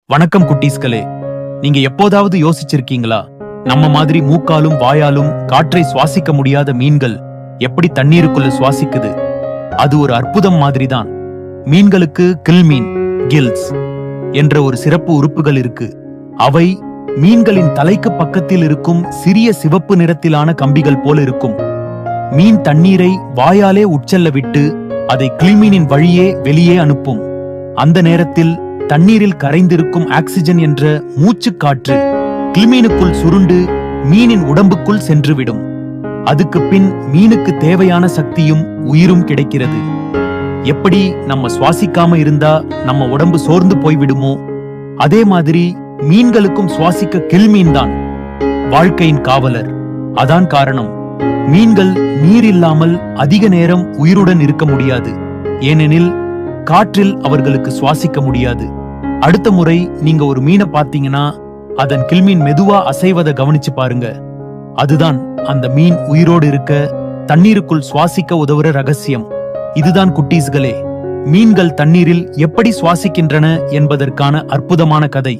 வணக்கம் குட்டீஸ்களே. நீங்க எப்போதாவது யோசிச்சிருக்கீங்களா, நம்ம மாதிரி மூக்காலும் வாயாலும் காற்றை சுவாசிக்க முடியாத மீன்கள் எப்படி தண்ணீருக்குள்ள சுவாசிக்குது? அது ஒரு அற்புதம் மாதிரிதான். மீன்களுக்கு கில்மீன் கில்ஸ் என்ற ஒரு சிறப்பு உறுப்புகள் இருக்கு. அவை மீன்களின் தலைக்கு பக்கத்தில் இருக்கும் சிறிய சிவப்பு நிறத்திலான கம்பிகள் போல இருக்கும். மீன் தண்ணீரை வாயாலே உட்செல்ல விட்டு அதை கில்மீனின் வழியே வெளியே அனுப்பும். அந்த நேரத்தில் தண்ணீரில் கரைந்திருக்கும் ஆக்சிஜன் என்ற மூச்சு காற்று கில்மீனுக்குள் சுருண்டு மீனின் உடம்புக்குள் சென்றுவிடும். அதுக்கு பின் மீனுக்கு தேவையான சக்தியும் உயிரும் கிடைக்கிறது. எப்படி நம்ம சுவாசிக்காம இருந்தா நம்ம உடம்பு சோர்ந்து போய்விடுமோ, அதே மாதிரி மீன்களுக்கும் சுவாசிக்க கில்மீன் தான் வாழ்க்கையின் காவலர். அதான் காரணம் மீன்கள் நீர் இல்லாமல் அதிக நேரம் உயிருடன் இருக்க முடியாது. ஏனெனில் காற்றில் அவர்களுக்கு சுவாசிக்க முடியாது. அடுத்த முறை நீங்க ஒரு மீனை பார்த்தீங்கன்னா அதன் கில்மீன் மெதுவா அசைவதை கவனிச்சு பாருங்க. அதுதான் அந்த மீன் உயிரோடு இருக்க தண்ணீருக்குள் சுவாசிக்க உதவுற ரகசியம். இதுதான் குட்டீஸ்களே, மீன்கள் தண்ணீரில் எப்படி சுவாசிக்கின்றன என்பதற்கான அற்புதமான கதை.